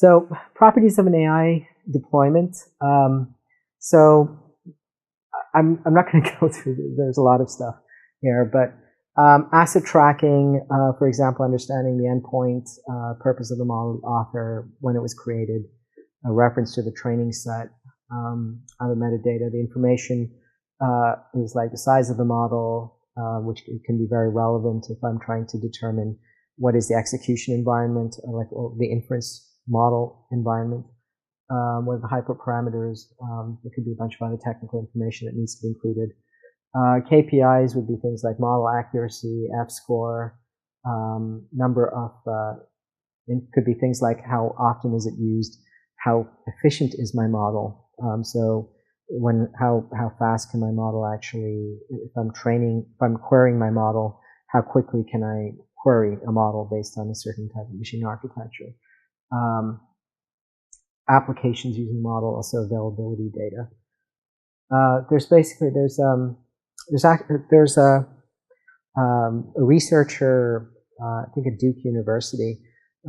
So properties of an AI deployment. So I'm not going to go through, there's a lot of stuff here, but asset tracking, for example, understanding the endpoint, purpose of the model, the author, when it was created, a reference to the training set, other metadata. The information is like the size of the model, which can be very relevant if I'm trying to determine what is the execution environment, like the inference model environment. What are the hyperparameters? There could be a bunch of other technical information that needs to be included. KPIs would be things like model accuracy, F-score, number of, it could be things like how often is it used, how efficient is my model. So how fast can my model actually, if I'm querying my model, how quickly can I query a model based on a certain type of machine architecture. Applications using model, also availability data. There's a researcher, I think at Duke University.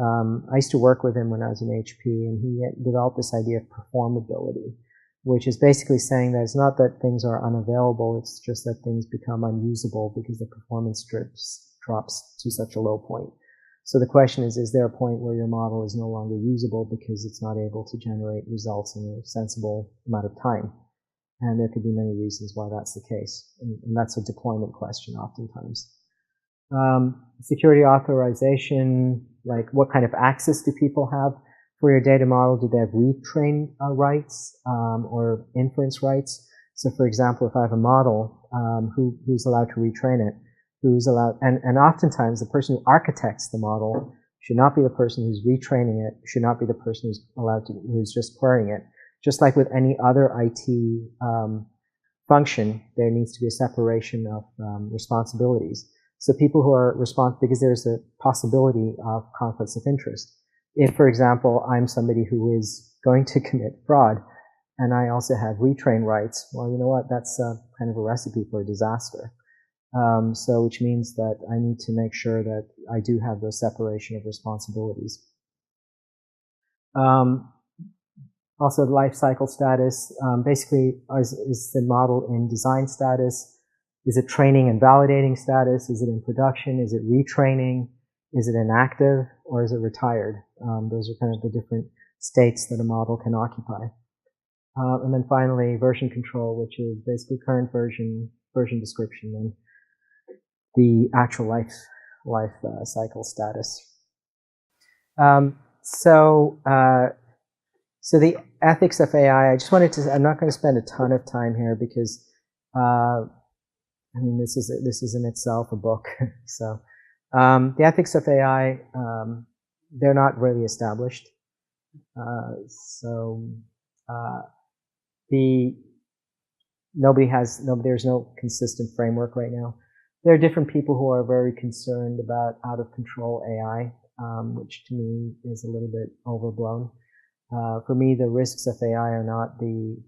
I used to work with him when I was in HP, and he developed this idea of performability, which is basically saying that it's not that things are unavailable, it's just that things become unusable because the performance drops to such a low point. So the question is there a point where your model is no longer usable because it's not able to generate results in a sensible amount of time? And there could be many reasons why that's the case. And that's a deployment question oftentimes. Security authorization, like what kind of access do people have for your data model? Do they have retrain rights or inference rights? So for example, if I have a model, who's allowed to retrain it? Who's allowed, and oftentimes the person who architects the model should not be the person who's retraining it, should not be the person who's just querying it. Just like with any other IT function, there needs to be a separation of responsibilities. So people who are responsible, because there's a possibility of conflicts of interest. If, for example, I'm somebody who is going to commit fraud, and I also have retrain rights, well, you know what, that's kind of a recipe for a disaster. So which means that I need to make sure that I do have the separation of responsibilities. Also, life cycle status. Basically, is the model in design status? Is it training and validating status? Is it in production? Is it retraining? Is it inactive? Or is it retired? Those are kind of the different states that a model can occupy. And then finally, version control, which is basically current version description, and the actual life cycle status. So the ethics of AI, I just wanted to, I'm not going to spend a ton of time here because, I mean, this is in itself a book. So the ethics of AI, they're not really established. There's no consistent framework right now. There are different people who are very concerned about out of control AI, which to me is a little bit overblown. For me, the risks of AI are not the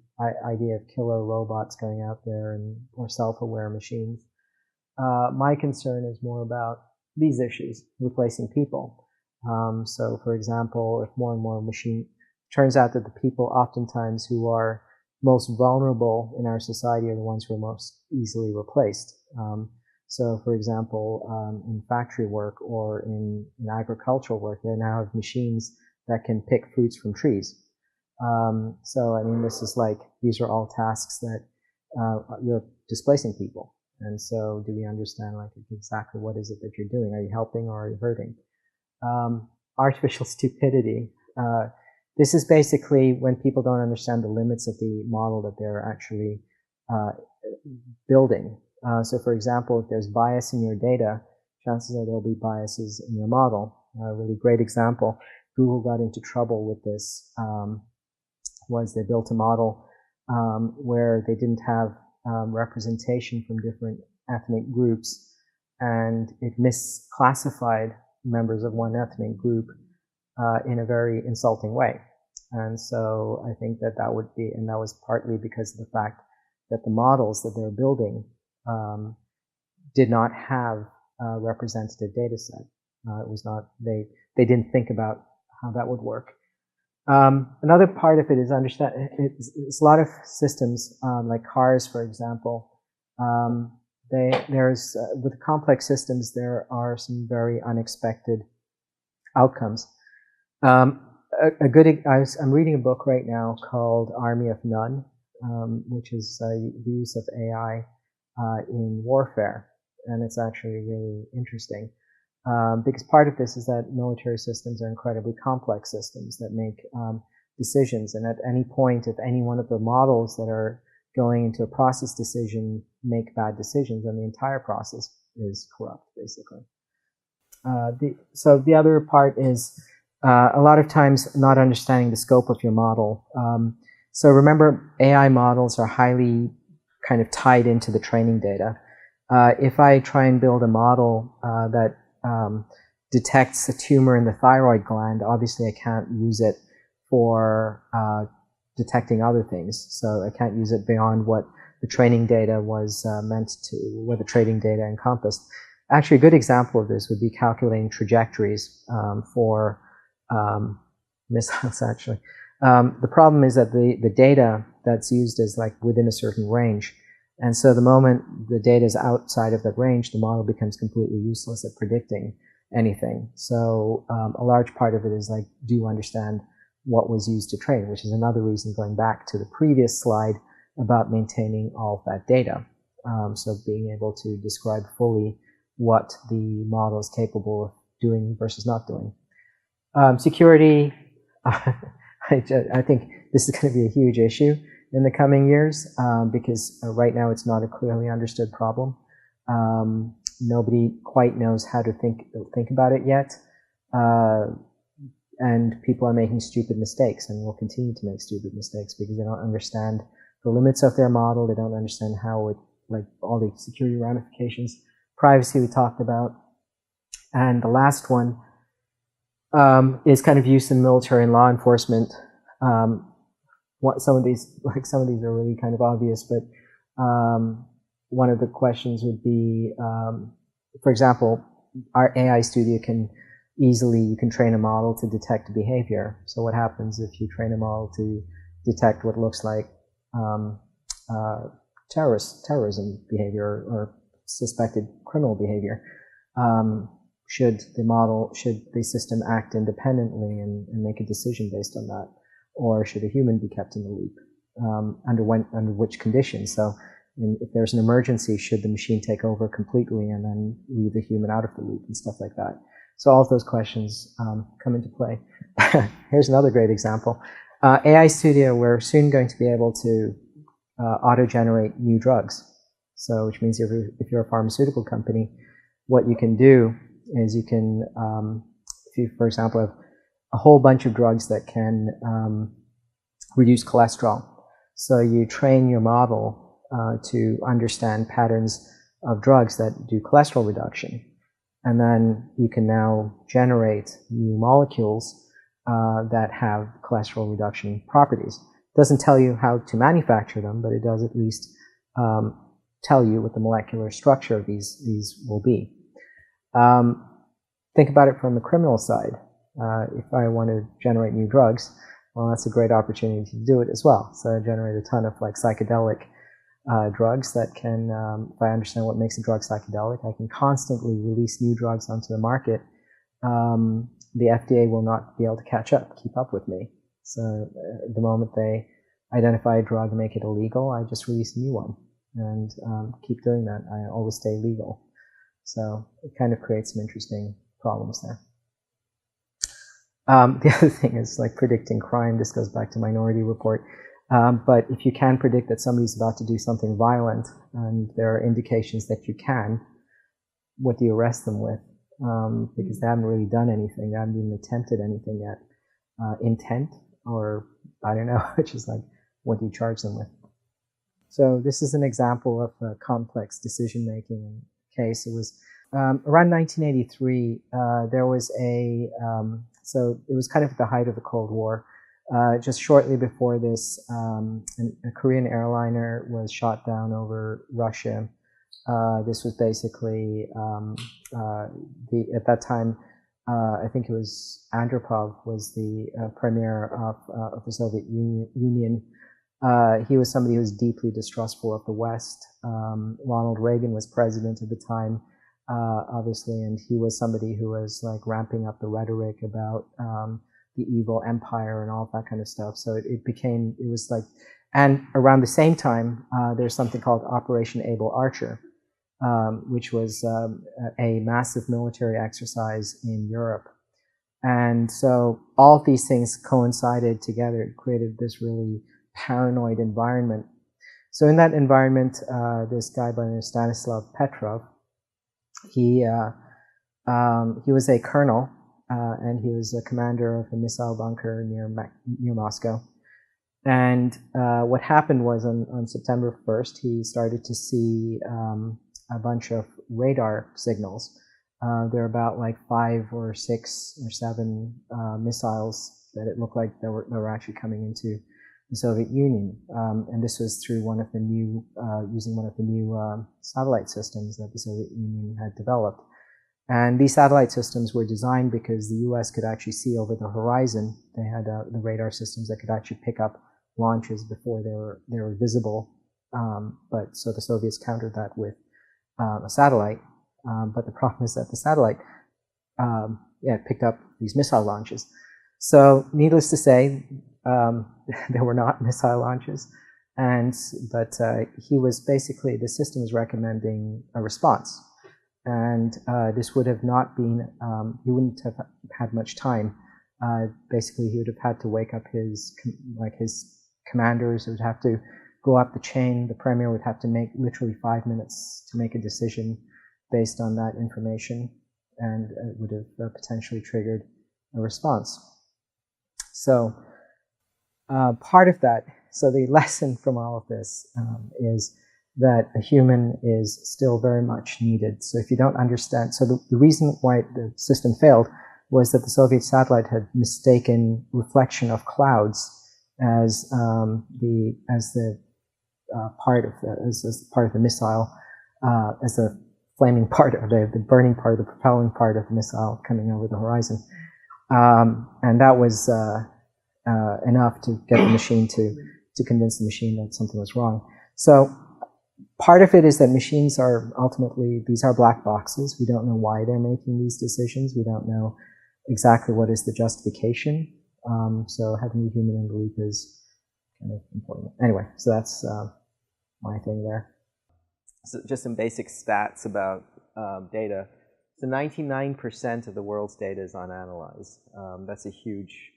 idea of killer robots going out there or self-aware machines. My concern is more about these issues, replacing people. So, for example, if more and more turns out that the people oftentimes who are most vulnerable in our society are the ones who are most easily replaced. So, for example, in factory work or in agricultural work, they now have machines that can pick fruits from trees. So, I mean, these are all tasks that you're displacing people. And so, do we understand exactly what is it that you're doing? Are you helping or are you hurting? Artificial stupidity. This is basically when people don't understand the limits of the model that they're actually building. So, for example, if there's bias in your data, chances are there'll be biases in your model. A really great example, Google got into trouble with this, was they built a model where they didn't have representation from different ethnic groups, and it misclassified members of one ethnic group in a very insulting way. And so I think that was partly because of the fact that the models that they're building did not have a representative data set. It was not, they didn't think about how that would work. Another part of it is understand. It's a lot of systems, like cars, for example. There's with complex systems, there are some very unexpected outcomes. I'm reading a book right now called Army of None, which is the use of AI in warfare, and it's actually really interesting. Because part of this is that military systems are incredibly complex systems that make decisions, and at any point, if any one of the models that are going into a process decision make bad decisions, then the entire process is corrupt, basically. So the other part is a lot of times not understanding the scope of your model. So remember, AI models are highly kind of tied into the training data. If I try and build a model that detects a tumor in the thyroid gland, obviously I can't use it for detecting other things. So I can't use it beyond what the training data was meant to, what the training data encompassed. Actually, a good example of this would be calculating trajectories for missiles, actually. The problem is that the data that's used is like within a certain range. And so the moment the data is outside of that range, the model becomes completely useless at predicting anything. So a large part of it is like, do you understand what was used to train, which is another reason going back to the previous slide about maintaining all of that data. So being able to describe fully what the model is capable of doing versus not doing. Security, I think this is going to be a huge issue in the coming years because right now it's not a clearly understood problem. Nobody quite knows how to think about it yet. And people are making stupid mistakes and will continue to make stupid mistakes because they don't understand the limits of their model. They don't understand how it, like all the security ramifications, privacy we talked about. And the last one is kind of use in military and law enforcement. Some of these are really kind of obvious, but one of the questions would be, for example, our AI studio you can train a model to detect behavior. So what happens if you train a model to detect what looks like terrorism behavior or suspected criminal behavior? Should the system act independently and make a decision based on that? Or should a human be kept in the loop? Under which conditions? So if there's an emergency, should the machine take over completely and then leave the human out of the loop and stuff like that? So all of those questions come into play. Here's another great example. AI Studio, we're soon going to be able to auto-generate new drugs. So which means if you're a pharmaceutical company, what you can do is you can, if you, for example, have a whole bunch of drugs that can reduce cholesterol. So you train your model to understand patterns of drugs that do cholesterol reduction. And then you can now generate new molecules that have cholesterol reduction properties. It doesn't tell you how to manufacture them, but it does at least tell you what the molecular structure of these will be. Think about it from the criminal side. If I want to generate new drugs, well, that's a great opportunity to do it as well. So I generate a ton of like psychedelic drugs that can, if I understand what makes a drug psychedelic, I can constantly release new drugs onto the market. The FDA will not be able to keep up with me. So the moment they identify a drug and make it illegal, I just release a new one and keep doing that. I always stay legal. So it kind of creates some interesting problems there. The other thing is like predicting crime. This goes back to Minority Report. But if you can predict that somebody's about to do something violent and there are indications that you can, what do you arrest them with? Because they haven't really done anything. They haven't even attempted anything yet. Intent, or I don't know, which is like, what do you charge them with? So this is an example of a complex decision-making case. It was around 1983, there was so it was kind of at the height of the Cold War. Just shortly before this, a Korean airliner was shot down over Russia. This was basically, at that time, I think it was Andropov was the premier of the Soviet Union. He was somebody who was deeply distrustful of the West. Ronald Reagan was president at the time, obviously, and he was somebody who was like ramping up the rhetoric about the evil empire and all that kind of stuff. So it was like, and around the same time, there's something called Operation Able Archer, which was a massive military exercise in Europe. And so all of these things coincided together. It created this really paranoid environment. So in that environment, this guy by the name of Stanislav Petrov, he was a colonel, and he was a commander of a missile bunker near Moscow. And what happened was on September 1st, he started to see a bunch of radar signals. There are about like 5 or 6 or 7 missiles that it looked like they were actually coming into the Soviet Union, and this was through using one of the new satellite systems that the Soviet Union had developed. And these satellite systems were designed because the U.S. could actually see over the horizon. They had the radar systems that could actually pick up launches before they were visible. But so the Soviets countered that with a satellite. But the problem is that the satellite picked up these missile launches. So needless to say, there were not missile launches, but he was basically, the system was recommending a response, and this would have not been, he wouldn't have had much time. Basically, he would have had to wake up his commanders. He would have to go up the chain. The premier would have to make literally 5 minutes to make a decision based on that information, and it would have potentially triggered a response. So part of that, so the lesson from all of this is that a human is still very much needed. So if you don't understand, so the reason why the system failed was that the Soviet satellite had mistaken reflection of clouds as part of the missile, as the flaming part of the burning part, the propelling part of the missile coming over the horizon, and that was enough to get the machine to convince the machine that something was wrong. So part of it is that machines are ultimately, these are black boxes. We don't know why they're making these decisions. We don't know exactly what is the justification. So having a human in the loop is kind of important. Anyway, so that's my thing there. So just some basic stats about data. So 99% of the world's data is unanalyzed. That's a huge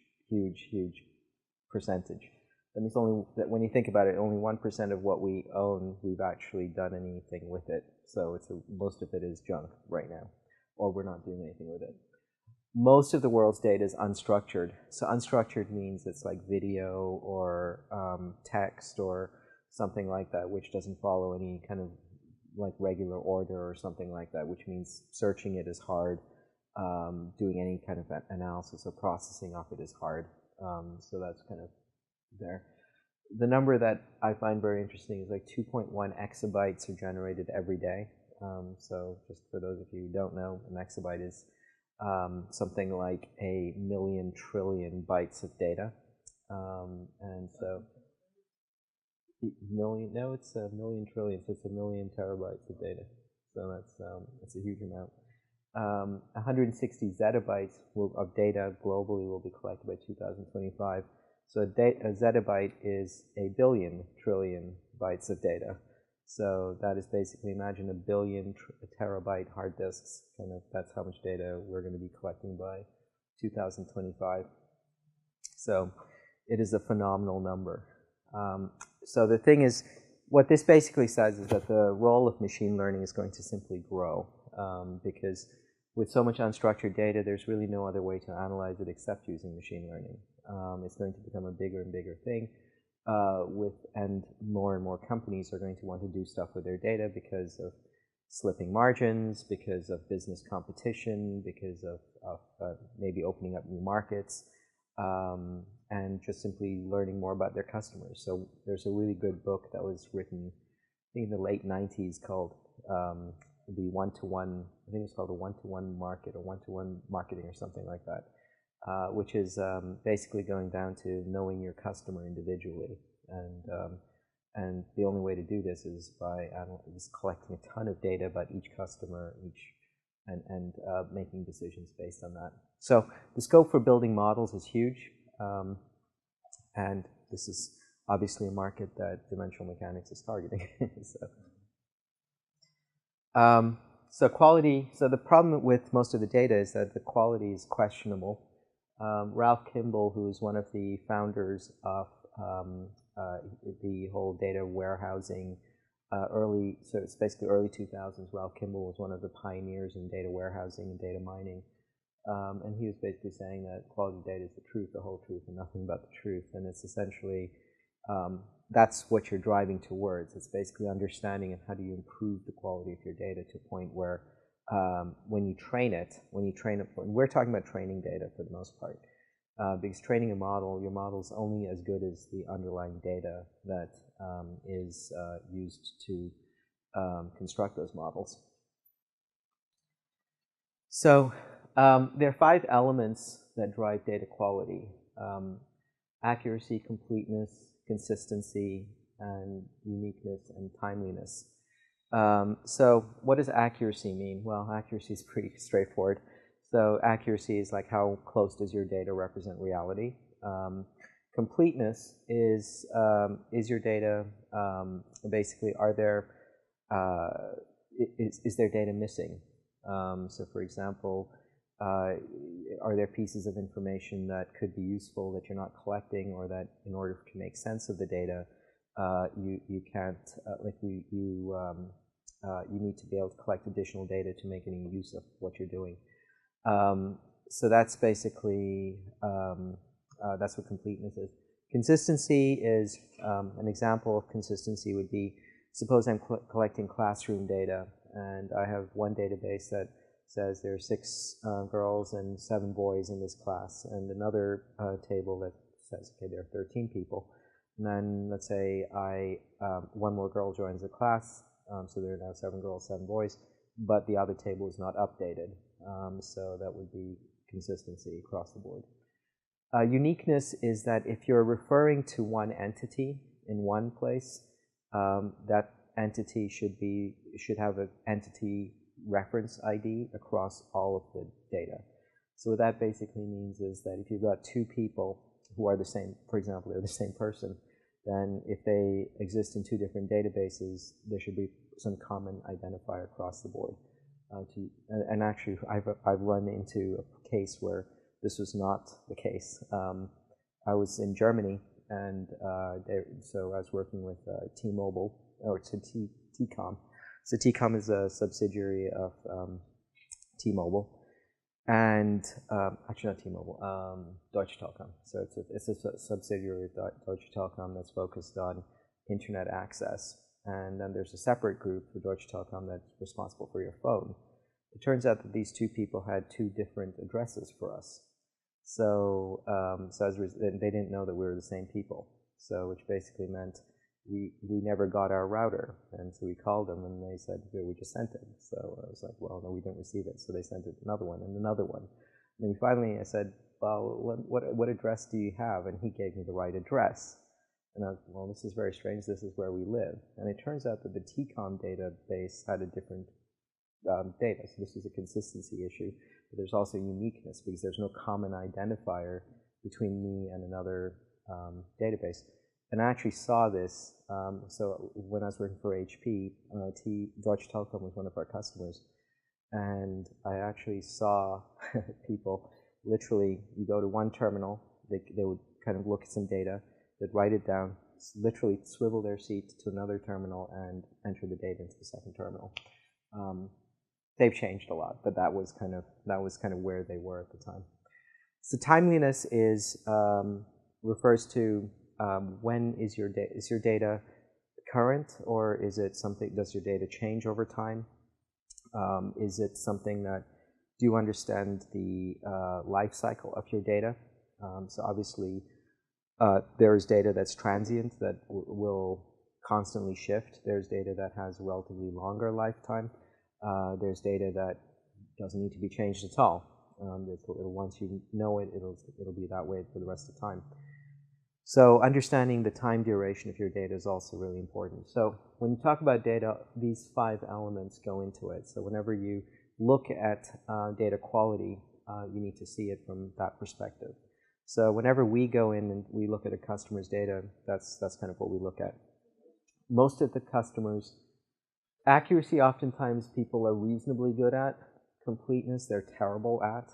percentage. That means only that when you think about it, only 1% of what we own, we've actually done anything with it. So most of it is junk right now, or we're not doing anything with it. Most of the world's data is unstructured. So unstructured means it's like video or text or something like that, which doesn't follow any kind of like regular order or something like that, which means searching it is hard. Doing any kind of analysis or processing of it is hard. So that's kind of there. The number that I find very interesting is like 2.1 exabytes are generated every day. So just for those of you who don't know, an exabyte is something like 1,000,000 trillion bytes of data. And so, it's 1,000,000 trillion, so it's 1,000,000 terabytes of data. So that's a huge amount. 160 zettabytes of data globally will be collected by 2025. So a zettabyte is 1 billion trillion bytes of data. So that is basically, imagine 1 billion terabyte hard disks. Kind of, that's how much data we're going to be collecting by 2025. So it is a phenomenal number. So the thing is, what this basically says is that the role of machine learning is going to simply grow, because with so much unstructured data, there's really no other way to analyze it except using machine learning. It's going to become a bigger and bigger thing, and more companies are going to want to do stuff with their data because of slipping margins, because of business competition, because of maybe opening up new markets, and just simply learning more about their customers. So there's a really good book that was written, I think, in the late 90s called the one-to-one, I think it's called a one-to-one market or one-to-one marketing or something like that, which is basically going down to knowing your customer individually. And the only way to do this is by collecting a ton of data about each customer, and making decisions based on that. So the scope for building models is huge, and this is obviously a market that dimensional mechanics is targeting. So quality. So the problem with most of the data is that the quality is questionable. Ralph Kimball, who is one of the founders of the whole data warehousing, so it's basically early 2000s. Ralph Kimball was one of the pioneers in data warehousing and data mining. And he was basically saying that quality data is the truth, the whole truth, and nothing but the truth. And it's essentially, that's what you're driving towards. It's basically understanding and how do you improve the quality of your data to a point where when you train it, and we're talking about training data for the most part, because training a model, your model's only as good as the underlying data that is used to construct those models. So there are 5 elements that drive data quality: accuracy, completeness, consistency, and uniqueness and timeliness. So what does accuracy mean? Well, accuracy is pretty straightforward. So accuracy is like how close does your data represent reality. Completeness is your data basically, is there data missing? So for example, are there pieces of information that could be useful that you're not collecting, or that in order to make sense of the data, you can't, you need to be able to collect additional data to make any use of what you're doing. So that's basically, that's what completeness is. Consistency is, an example of consistency would be, suppose I'm collecting classroom data, and I have one database that says there are 6 girls and 7 boys in this class, and another table that says, okay, there are 13 people. And then let's say one more girl joins the class, so there are now 7 girls, 7 boys, but the other table is not updated. So that would be consistency across the board. Uniqueness is that if you're referring to one entity in one place, that entity should have an entity reference ID across all of the data. So what that basically means is that if you've got 2 people who are the same, for example, they're the same person, then if they exist in 2 different databases, there should be some common identifier across the board. And actually, I've run into a case where this was not the case. I was in Germany, and so I was working with T-Mobile, or it's T-Com. So T-Com is a subsidiary of T-Mobile, and actually not T-Mobile, Deutsche Telekom. So it's a subsidiary of Deutsche Telekom that's focused on internet access. And then there's a separate group for Deutsche Telekom that's responsible for your phone. It turns out that these 2 people had 2 different addresses for us. So, they didn't know that we were the same people. So, which basically meant we never got our router. And so we called them, and they said, yeah, we just sent it. So I was like, well, no, we didn't receive it. So they sent it another one and another one. And then finally I said, well, what address do you have? And he gave me the right address. And I was, well, this is very strange. This is where we live. And it turns out that the TCOM database had a different data. So this is a consistency issue. But there's also uniqueness, because there's no common identifier between me and another database. And I actually saw this. So when I was working for HP, Deutsche Telekom was one of our customers. And I actually saw people, literally, you go to one terminal, they would kind of look at some data, they'd write it down, literally swivel their seat to another terminal and enter the data into the second terminal. They've changed a lot, but that was kind of where they were at the time. So timeliness refers to when is your data current, or is it something? Does your data change over time? Is it something that, do you understand the life cycle of your data? So obviously, there's data that's transient that will constantly shift. There's data that has a relatively longer lifetime. There's data that doesn't need to be changed at all. Once you know it, it'll be that way for the rest of the time. So understanding the time duration of your data is also really important. So when you talk about data, these 5 elements go into it. So whenever you look at data quality, you need to see it from that perspective. So whenever we go in and we look at a customer's data, that's kind of what we look at. Most of the customers, accuracy oftentimes people are reasonably good at. Completeness, they're terrible at.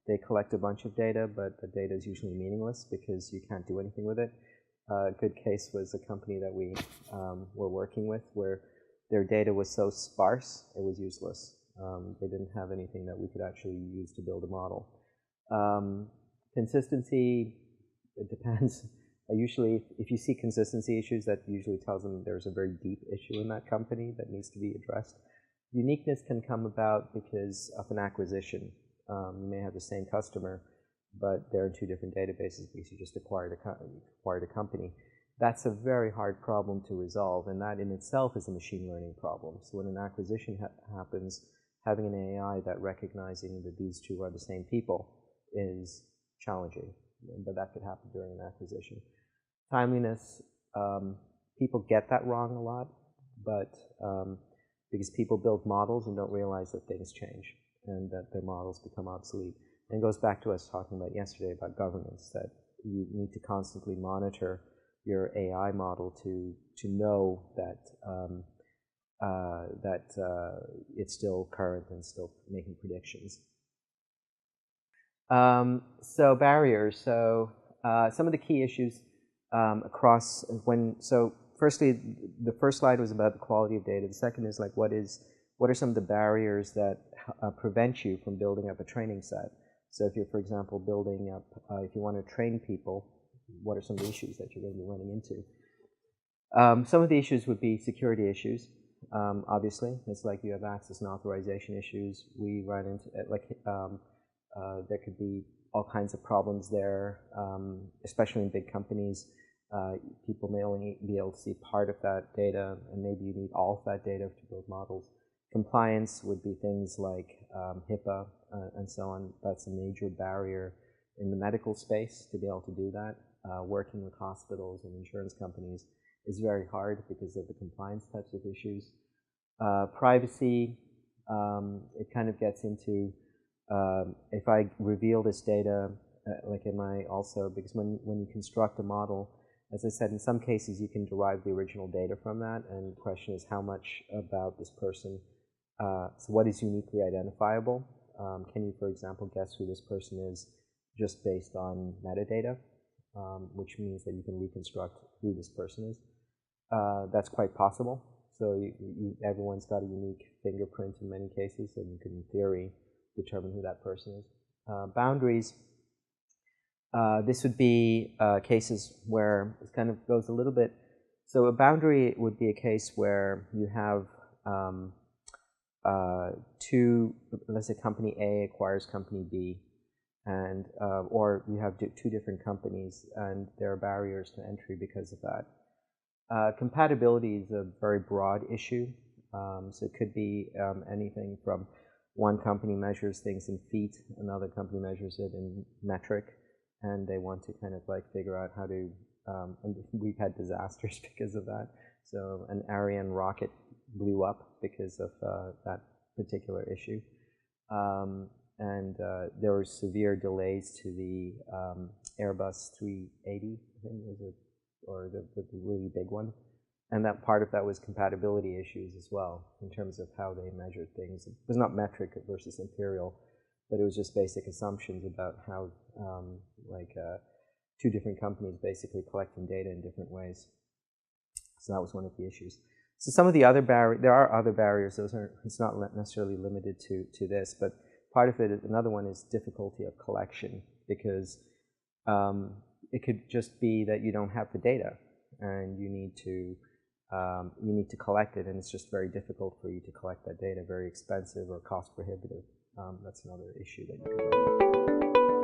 They collect a bunch of data, but the data is usually meaningless because you can't do anything with it. A good case was a company that we were working with where their data was so sparse, it was useless. They didn't have anything that we could actually use to build a model. Consistency, it depends. Usually, if you see consistency issues, that usually tells them there's a very deep issue in that company that needs to be addressed. Uniqueness can come about because of an acquisition. You may have the same customer, but they're in 2 different databases because you just acquired a company. That's a very hard problem to resolve, and that in itself is a machine learning problem. So when an acquisition happens, having an AI that recognizing that these 2 are the same people is challenging, but that could happen during an acquisition. Timeliness, people get that wrong a lot, but because people build models and don't realize that things change and that their models become obsolete. And it goes back to us talking about yesterday about governance, that you need to constantly monitor your AI model to know that it's still current and still making predictions. So barriers. So some of the key issues across so firstly, the first slide was about the quality of data. The second is like what are some of the barriers that prevent you from building up a training set? So if you're, for example, building up, if you want to train people, what are some of the issues that you're going to be running into? Some of the issues would be security issues. Obviously, it's like you have access and authorization issues. We run into there could be all kinds of problems there, especially in big companies. People may only be able to see part of that data, and maybe you need all of that data to build models. Compliance would be things like HIPAA and so on. That's a major barrier in the medical space to be able to do that. Working with hospitals and insurance companies is very hard because of the compliance types of issues. Privacy, it kind of gets into if I reveal this data, like am I also, because when you construct a model, as I said, in some cases you can derive the original data from that, and the question is how much about this person, so what is uniquely identifiable? Can you, for example, guess who this person is just based on metadata, which means that you can reconstruct who this person is. That's quite possible. So everyone's got a unique fingerprint in many cases, and you can, in theory, determine who that person is. Boundaries. This would be cases where it kind of goes a little bit. So a boundary would be a case where you have let's say company A acquires company B, and or you have 2 different companies, and there are barriers to entry because of that. Compatibility is a very broad issue. So it could be anything from one company measures things in feet, another company measures it in metric, and they want to kind of like figure out how to, and we've had disasters because of that. So an Ariane rocket blew up because of that particular issue. And there were severe delays to the Airbus 380, I think was it, or the really big one. And that part of that was compatibility issues as well, in terms of how they measured things. It was not metric versus imperial, but it was just basic assumptions about how, 2 different companies basically collecting data in different ways. So that was one of the issues. So some of the other there are other barriers. It's not necessarily limited to this, but part of it, another one is difficulty of collection, because it could just be that you don't have the data, and you need to collect it, and it's just very difficult for you to collect that data, very expensive or cost prohibitive. That's another issue that you can run into.